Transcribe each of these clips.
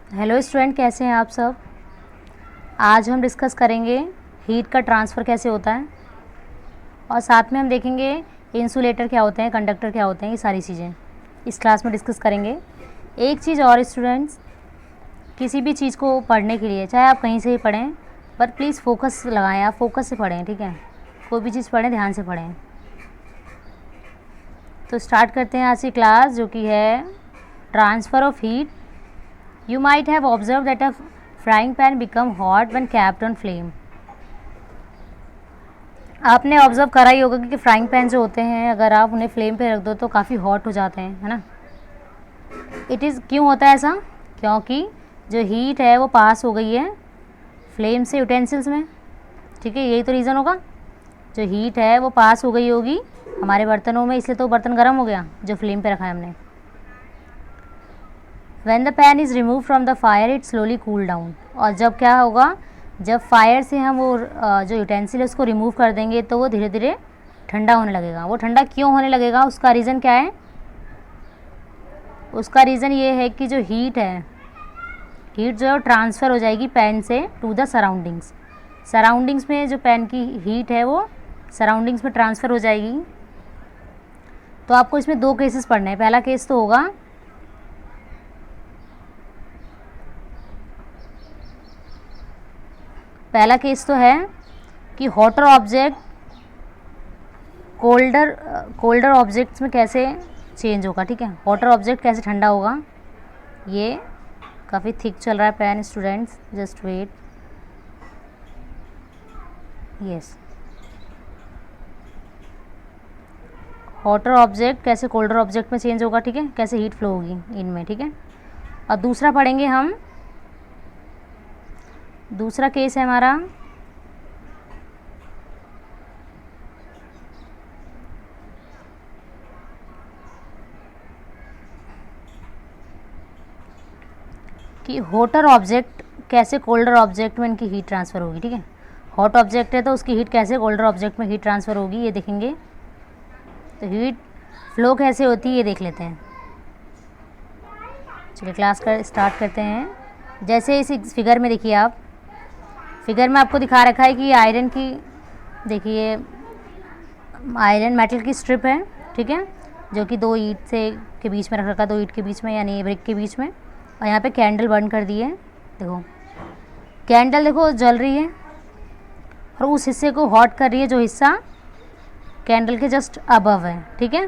Hello student, कैसे हैं आप सब। आज हम डिस्कस करेंगे हीट का ट्रांसफ़र कैसे होता है और साथ में हम देखेंगे इंसुलेटर क्या होते हैं, कंडक्टर क्या होते हैं, ये सारी चीज़ें इस क्लास में डिस्कस करेंगे। एक चीज़ और स्टूडेंट्स, किसी भी चीज़ को पढ़ने के लिए चाहे आप कहीं से ही पढ़ें, पर प्लीज़ फोकस लगाएं, आप फोकस से पढ़ें, ठीक है। कोई भी चीज़ पढ़ें ध्यान से पढ़ें। तो स्टार्ट करते हैं आज की क्लास, जो कि है transfer of heat. You might have observed that a frying pan become hot when kept on flame. आपने ऑब्ज़र्व करा ही होगा कि फ्राइंग पैन जो होते हैं, अगर आप उन्हें फ्लेम पे रख दो तो काफ़ी हॉट हो जाते हैं, है ना। क्यों होता है ऐसा? क्योंकि जो हीट है वो पास हो गई है फ्लेम से यूटेंसिल्स में, ठीक है। यही तो रीज़न होगा, जो हीट है वो पास हो गई होगी हमारे बर्तनों में, इसलिए तो बर्तन गर्म हो गया जो फ्लेम पे रखा है हमने। When the pan is removed from the fire, it slowly cool down. और जब क्या होगा, जब फायर से हम वो जो यूटेंसिल है उसको रिमूव कर देंगे तो वो धीरे धीरे ठंडा होने लगेगा। वो ठंडा क्यों होने लगेगा, उसका रीज़न क्या है? उसका रीज़न ये है कि जो हीट है, हीट जो है ट्रांसफ़र हो जाएगी पैन से टू द सराउंडिंग्स। सराउंडिंग्स में जो पैन की हीट है वो सराउंडिंग्स में ट्रांसफ़र हो जाएगी। तो आपको इसमें दो केसेस पढ़ने हैं। पहला केस तो होगा पहला केस तो है कि हॉटर ऑब्जेक्ट कोल्डर ऑब्जेक्ट्स में कैसे चेंज होगा, ठीक है। हॉटर ऑब्जेक्ट कैसे ठंडा होगा। ये काफ़ी थिक चल रहा है पेन students, just wait. Yes, hotter object कैसे कोल्डर ऑब्जेक्ट में चेंज होगा, ठीक है, कैसे हीट फ्लो होगी इनमें, ठीक है। और दूसरा पढ़ेंगे हम, दूसरा केस है हमारा कि हॉटर ऑब्जेक्ट कैसे कोल्डर ऑब्जेक्ट में इनकी हीट ट्रांसफ़र होगी, ठीक है। हॉट ऑब्जेक्ट है तो उसकी हीट कैसे कोल्डर ऑब्जेक्ट में हीट ट्रांसफ़र होगी, ये देखेंगे। तो हीट फ्लो कैसे होती है ये देख लेते हैं। चलिए क्लास का स्टार्ट करते हैं। जैसे इस फिगर में देखिए, आप फिगर में आपको दिखा रखा है कि आयरन की, देखिए आयरन मेटल की स्ट्रिप है, ठीक है, जो कि दो ईंट से के बीच में रख रखा, दो ईंट के बीच में यानी ब्रिक के बीच में। और यहाँ पे कैंडल बर्न कर दी है, देखो कैंडल देखो जल रही है और उस हिस्से को हॉट कर रही है जो हिस्सा कैंडल के जस्ट अबव है, ठीक है।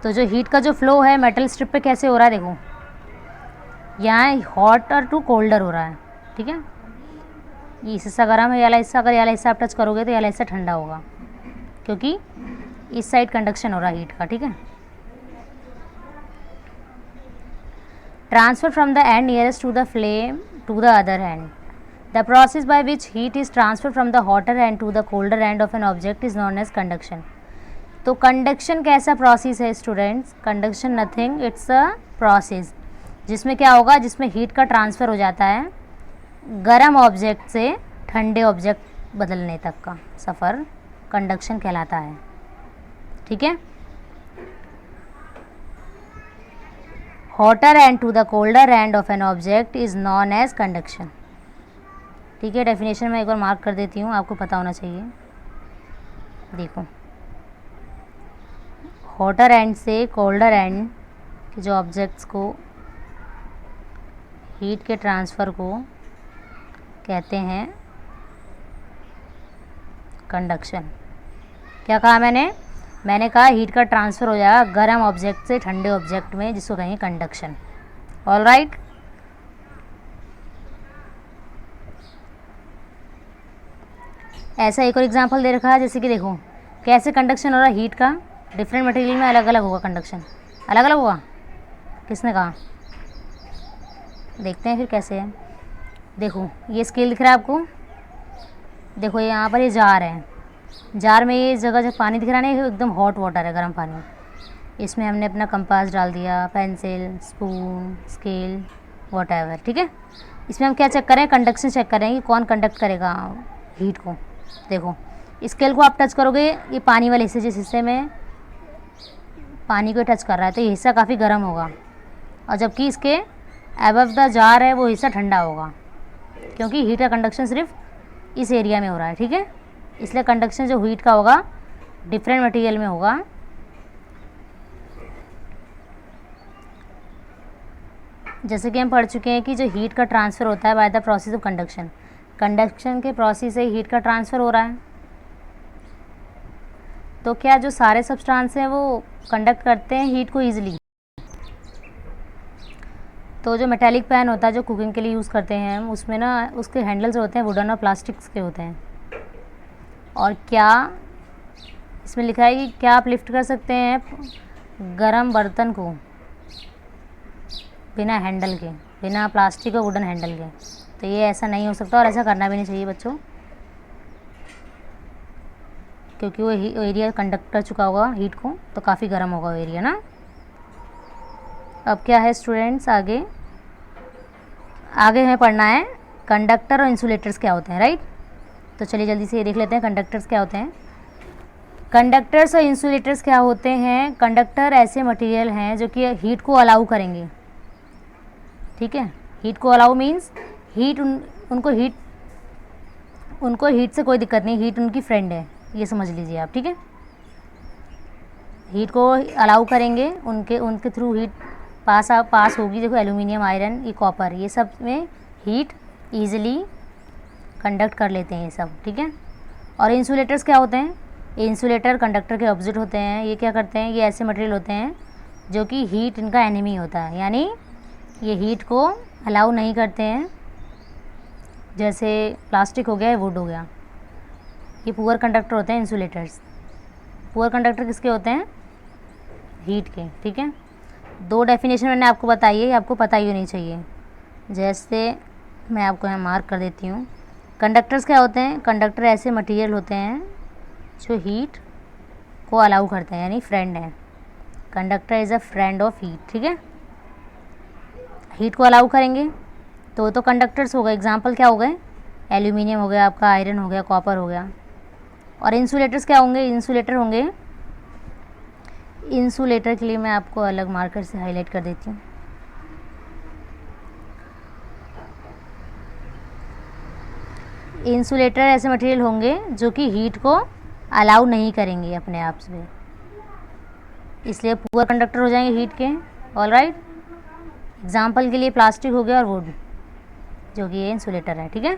तो जो हीट का जो फ्लो है मेटल स्ट्रिप पे कैसे हो रहा है, देखो यहाँ हॉटर टू कोल्डर हो रहा है, ठीक है। ये हिस्सा गर्म है, ये वाला हिस्सा, अगर ये वाला हिस्सा आप टच करोगे तो ये वाला हिस्सा ठंडा होगा, क्योंकि इस साइड कंडक्शन हो रहा है हीट का, ठीक है। Transfer from the end nearest to the flame to the other end. The process by which heat is transfer from the hotter end to the colder end of an object is known as conduction. तो conduction कैसा process है students? Conduction nothing, it's a process जिसमें क्या होगा, जिसमें heat का transfer हो जाता है गर्म ऑब्जेक्ट से ठंडे ऑब्जेक्ट बदलने तक का सफ़र कंडक्शन कहलाता है, ठीक है। Hotter end to the colder end of an object is known as conduction, ठीक है। डेफिनेशन में एक बार मार्क कर देती हूँ, आपको पता होना चाहिए। देखो, हॉटर एंड से कोल्डर एंड के जो ऑब्जेक्ट्स को हीट के ट्रांसफ़र को कहते हैं कंडक्शन। क्या कहा मैंने कहा हीट का ट्रांसफ़र हो जाएगा गर्म ऑब्जेक्ट से ठंडे ऑब्जेक्ट में, जिसको कहेंगे कंडक्शन। All right. ऐसा एक और एग्जांपल दे रखा है, जैसे कि देखो कैसे कंडक्शन हो रहा है हीट का। डिफरेंट मटेरियल में अलग अलग होगा कंडक्शन, अलग अलग होगा, किसने कहा? देखते हैं फिर कैसे है। देखो ये स्केल दिख रहा है आपको, देखो यहाँ पर ये जार है, जार में ये जगह जब पानी दिख रहा है ना, एकदम हॉट वाटर है, गर्म पानी। इसमें हमने अपना कंपास डाल दिया, पेंसिल, स्पून, स्केल, वॉटएवर, ठीक है। इसमें हम क्या चेक करें? कंडक्शन चेक करें कि कौन कंडक्ट करेगा हीट को। देखो स्केल को आप टच करोगे, ये पानी वाले हिस्से, जिस हिस्से में पानी को टच कर रहा है, तो ये हिस्सा काफ़ी गर्म होगा, और जबकि इसके अबव द जार है वो हिस्सा ठंडा होगा, क्योंकि हीट का कंडक्शन सिर्फ इस एरिया में हो रहा है, ठीक है। इसलिए कंडक्शन जो हीट का होगा डिफरेंट मटेरियल में होगा। जैसे कि हम पढ़ चुके हैं कि जो हीट का ट्रांसफ़र होता है by the process of conduction, conduction के प्रोसेस से हीट का ट्रांसफ़र हो रहा है। तो क्या जो सारे सब्सटेंस हैं वो कंडक्ट करते हैं हीट को ईजिली? तो जो मेटालिक पैन होता है जो कुकिंग के लिए यूज़ करते हैं हम, उसमें ना उसके हैंडल्स होते हैं वुडन और प्लास्टिक्स के होते हैं। और क्या इसमें लिखा है कि क्या आप लिफ्ट कर सकते हैं गरम बर्तन को बिना हैंडल के, बिना प्लास्टिक और वुडन हैंडल के? तो ये ऐसा नहीं हो सकता और ऐसा करना भी नहीं चाहिए बच्चों, क्योंकि वो एरिया कंडक्ट कर चुका होगा हीट को, तो काफ़ी गर्म होगा वो एरिया ना। अब क्या है स्टूडेंट्स, आगे हमें पढ़ना है कंडक्टर और इंसुलेटर्स क्या होते हैं, राइट। तो चलिए जल्दी से ये देख लेते हैं कंडक्टर्स क्या होते हैं। कंडक्टर्स और इंसुलेटर्स क्या होते हैं? कंडक्टर ऐसे मटेरियल हैं जो कि हीट को अलाउ करेंगे, ठीक है। हीट को अलाउ मीन्स हीट उनको हीट से कोई दिक्कत नहीं, हीट उनकी फ्रेंड है, ये समझ लीजिए आप, ठीक है। हीट को अलाउ करेंगे, उनके थ्रू हीट पास होगी। देखो एल्यूमिनियम, आयरन, ये कॉपर, ये सब में हीट ईजिली कंडक्ट कर लेते हैं ये सब, ठीक है। और इंसुलेटर्स क्या होते हैं? इंसुलेटर कंडक्टर के ऑपोजिट होते हैं। ये क्या करते हैं? ये ऐसे मटेरियल होते हैं जो कि हीट इनका एनिमी होता है, यानी ये हीट को अलाउ नहीं करते हैं। जैसे प्लास्टिक हो गया, वुड हो गया, ये पुअर कंडक्टर होते हैं इंसुलेटर्स। पुअर कंडक्टर किसके होते हैं? हीट के, ठीक है। 2 डेफिनेशन मैंने आपको बताई है, आपको पता ही होनी चाहिए। जैसे मैं आपको यहाँ मार्क कर देती हूँ। कंडक्टर्स क्या होते हैं? कंडक्टर ऐसे मटेरियल होते हैं जो हीट को अलाउ करते हैं, यानी फ्रेंड है। Conductor is a friend of heat, ठीक है। हीट को अलाउ करेंगे तो कंडक्टर्स हो गए। एग्जाम्पल क्या हो गए? एल्यूमिनियम हो गया आपका, आयरन हो गया, कॉपर हो गया। और इंसुलेटर्स क्या होंगे? इंसुलेटर होंगे, इंसुलेटर के लिए मैं आपको अलग मार्कर से हाईलाइट कर देती हूँ। इंसुलेटर ऐसे मटेरियल होंगे जो कि हीट को अलाउ नहीं करेंगे अपने आप से, इसलिए पुअर कंडक्टर हो जाएंगे हीट के। All right. एग्जाम्पल के लिए प्लास्टिक हो गया और वुड, जो कि ये इंसुलेटर है, ठीक है।